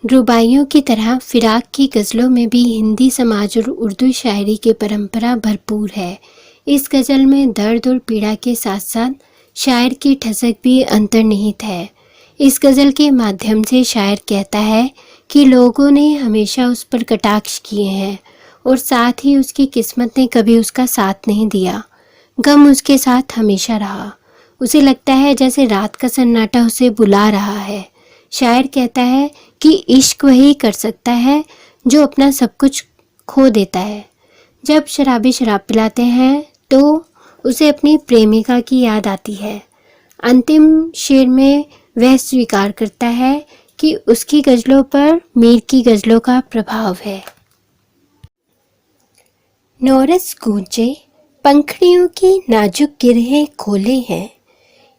रुबाइयों की तरह फिराक की गज़लों में भी हिंदी समाज और उर्दू शायरी की परंपरा भरपूर है। इस गज़ल में दर्द और पीड़ा के साथ साथ शायर की ठसक भी अंतर्निहित है। इस गज़ल के माध्यम से शायर कहता है कि लोगों ने हमेशा उस पर कटाक्ष किए हैं और साथ ही उसकी किस्मत ने कभी उसका साथ नहीं दिया। गम उसके साथ हमेशा रहा। उसे लगता है जैसे रात का सन्नाटा उसे बुला रहा है। शायर कहता है कि इश्क वही कर सकता है जो अपना सब कुछ खो देता है। जब शराबी शराब पिलाते हैं तो उसे अपनी प्रेमिका की याद आती है। अंतिम शेर में वह स्वीकार करता है कि उसकी गज़लों पर मीर की गज़लों का प्रभाव है। नौरस गूंजे पंखड़ियों की नाजुक गिरहें खोले हैं,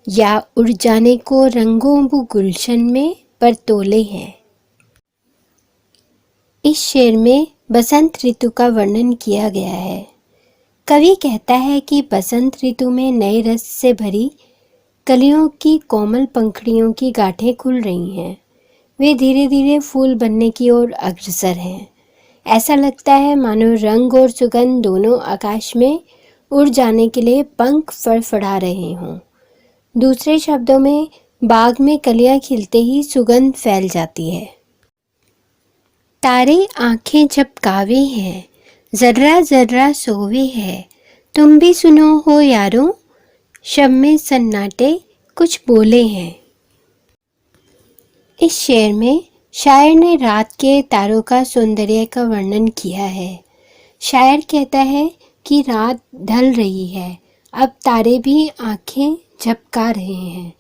या उड़ जाने को रंगों वो गुलशन में पर तोले हैं। इस शेर में बसंत ऋतु का वर्णन किया गया है। कवि कहता है कि बसंत ऋतु में नए रस से भरी कलियों की कोमल पंखड़ियों की गांठें खुल रही हैं। वे धीरे धीरे फूल बनने की ओर अग्रसर हैं। ऐसा लगता है मानो रंग और सुगंध दोनों आकाश में उड़ जाने के लिए पंख फड़फड़ा रहे हों। दूसरे शब्दों में बाग में कलियां खिलते ही सुगंध फैल जाती है। तारे आंखें झपकावे हैं, जर्रा जर्रा सोवे है, तुम भी सुनो हो यारो, शब में सन्नाटे कुछ बोले हैं। इस शेर में शायर ने रात के तारों का सौंदर्य का वर्णन किया है। शायर कहता है कि रात ढल रही है, अब तारे भी आंखें झपका रहे हैं।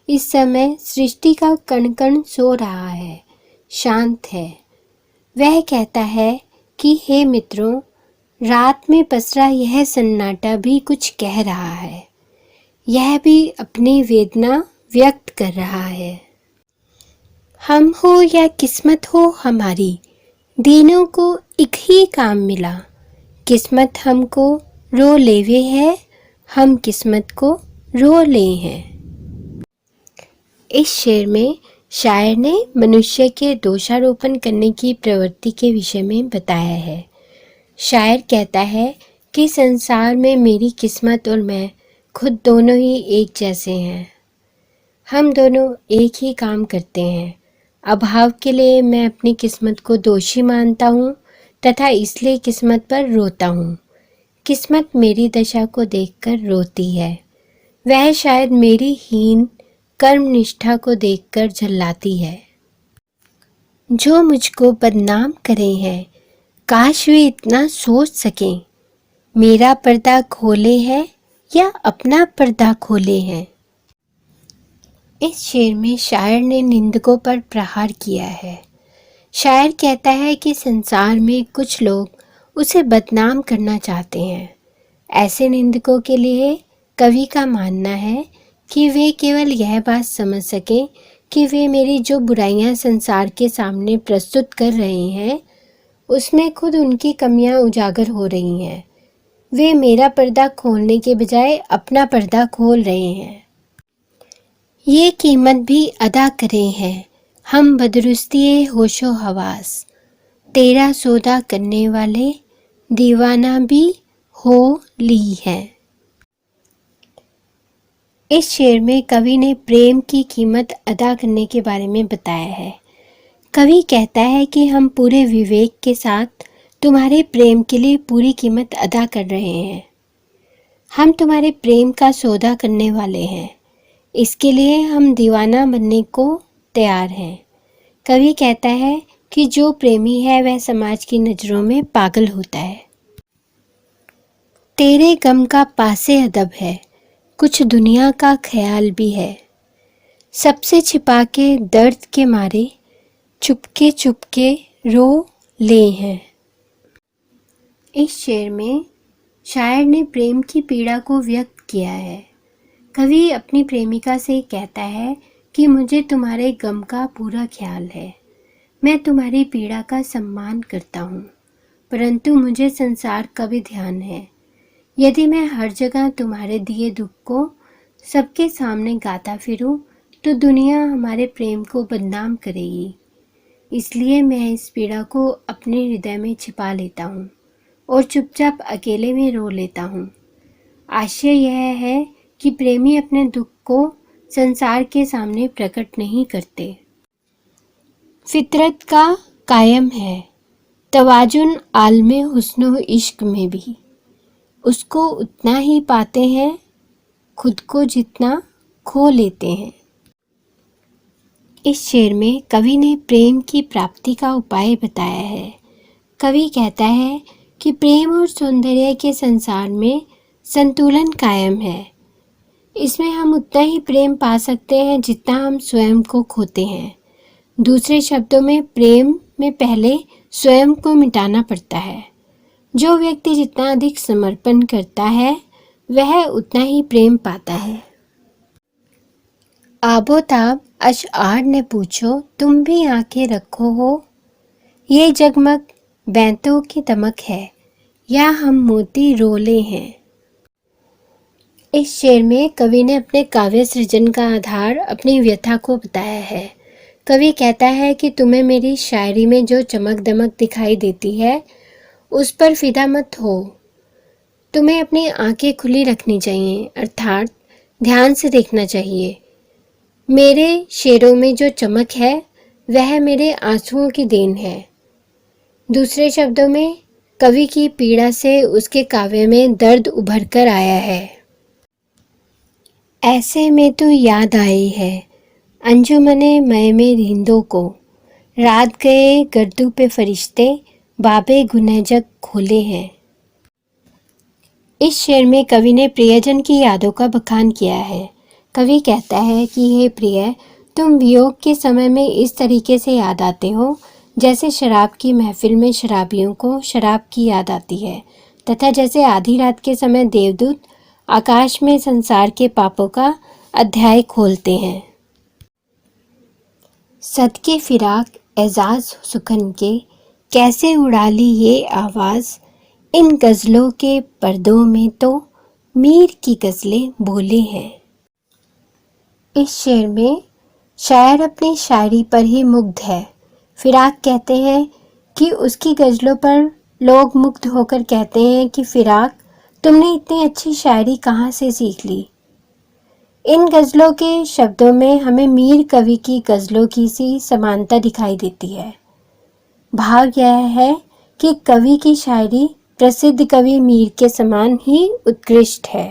इस समय सृष्टि का कण कण सो रहा है, शांत है। वह कहता है कि हे मित्रों, रात में पसरा यह सन्नाटा भी कुछ कह रहा है। यह भी अपनी वेदना व्यक्त कर रहा है। हम हो या किस्मत हो हमारी, तीनों को एक ही काम मिला। किस्मत हमको रो लेवे है, हम किस्मत को रो ले हैं। इस शेर में शायर ने मनुष्य के दोषारोपण करने की प्रवृत्ति के विषय में बताया है। शायर कहता है कि संसार में मेरी किस्मत और मैं खुद दोनों ही एक जैसे हैं। हम दोनों एक ही काम करते हैं। अभाव के लिए मैं अपनी किस्मत को दोषी मानता हूँ तथा इसलिए किस्मत पर रोता हूँ। किस्मत मेरी दशा को देखकर रोती है। वह शायद मेरी हीन कर्म निष्ठा को देखकर झल्लाती है। जो मुझको बदनाम करे हैं, काश वे इतना सोच सकें, मेरा पर्दा खोले हैं या अपना पर्दा खोले हैं। इस शेर में शायर ने निंदकों पर प्रहार किया है। शायर कहता है कि संसार में कुछ लोग उसे बदनाम करना चाहते हैं। ऐसे निंदकों के लिए कवि का मानना है कि वे केवल यह बात समझ सकें कि वे मेरी जो बुराइयां संसार के सामने प्रस्तुत कर रहे हैं उसमें खुद उनकी कमियां उजागर हो रही हैं। वे मेरा पर्दा खोलने के बजाय अपना पर्दा खोल रहे हैं। ये कीमत भी अदा करे हैं हम बदरुस्ती होशो हवास, तेरा सौदा करने वाले दीवाना भी हो ली है। इस शेर में कवि ने प्रेम की कीमत अदा करने के बारे में बताया है। कवि कहता है कि हम पूरे विवेक के साथ तुम्हारे प्रेम के लिए पूरी कीमत अदा कर रहे हैं। हम तुम्हारे प्रेम का सौदा करने वाले हैं। इसके लिए हम दीवाना बनने को तैयार हैं। कवि कहता है कि जो प्रेमी है वह समाज की नज़रों में पागल होता है। तेरे गम का पासे अदब है, कुछ दुनिया का ख्याल भी है, सबसे छिपा के दर्द के मारे चुपके रो ले हैं। इस शेर में शायर ने प्रेम की पीड़ा को व्यक्त किया है। कवि अपनी प्रेमिका से कहता है कि मुझे तुम्हारे गम का पूरा ख्याल है। मैं तुम्हारी पीड़ा का सम्मान करता हूँ, परंतु मुझे संसार का भी ध्यान है। यदि मैं हर जगह तुम्हारे दिए दुख को सबके सामने गाता फिरूं तो दुनिया हमारे प्रेम को बदनाम करेगी। इसलिए मैं इस पीड़ा को अपने हृदय में छिपा लेता हूँ और चुपचाप अकेले में रो लेता हूँ। आशय यह है कि प्रेमी अपने दुख को संसार के सामने प्रकट नहीं करते। फितरत का कायम है तवाजुन आलमे हुस्न इश्क में भी। उसको उतना ही पाते हैं खुद को जितना खो लेते हैं। इस शेर में कवि ने प्रेम की प्राप्ति का उपाय बताया है। कवि कहता है कि प्रेम और सौंदर्य के संसार में संतुलन कायम है। इसमें हम उतना ही प्रेम पा सकते हैं जितना हम स्वयं को खोते हैं। दूसरे शब्दों में प्रेम में पहले स्वयं को मिटाना पड़ता है। जो व्यक्ति जितना अधिक समर्पण करता है वह उतना ही प्रेम पाता है। आबोताब अशआर ने पूछो तुम भी आंखें रखो हो, ये जगमग बैंतों की दमक है या हम मोती रोले हैं। इस शेर में कवि ने अपने काव्य सृजन का आधार अपनी व्यथा को बताया है। कवि कहता है कि तुम्हें मेरी शायरी में जो चमक दमक दिखाई देती है उस पर फिदा मत हो। तुम्हें अपनी आंखें खुली रखनी चाहिए, अर्थात ध्यान से देखना चाहिए। मेरे शेरों में जो चमक है वह मेरे आंसुओं की देन है। दूसरे शब्दों में कवि की पीड़ा से उसके काव्य में दर्द उभर कर आया है। ऐसे में तो याद आई है अंजुमने मय में रिंदों को, रात गए गर्दू पे फरिश्ते बाबे गुनहजक खोले हैं। इस शेर में कवि ने प्रियजन की यादों का बखान किया है। कवि कहता है कि हे प्रिय, तुम वियोग के समय में इस तरीके से याद आते हो जैसे शराब की महफिल में शराबियों को शराब की याद आती है, तथा जैसे आधी रात के समय देवदूत आकाश में संसार के पापों का अध्याय खोलते हैं। सदके फिराक एजाज सुखन के कैसे उड़ा ली ये आवाज़, इन गज़लों के पर्दों में तो मीर की गज़लें बोले हैं। इस शेर में शायर अपनी शायरी पर ही मुग्ध है। फिराक कहते हैं कि उसकी गज़लों पर लोग मुग्ध होकर कहते हैं कि फिराक तुमने इतनी अच्छी शायरी कहाँ से सीख ली। इन गज़लों के शब्दों में हमें मीर कवि की गज़लों की सी समानता दिखाई देती है। भाव यह है कि कवि की शायरी प्रसिद्ध कवि मीर के समान ही उत्कृष्ट है।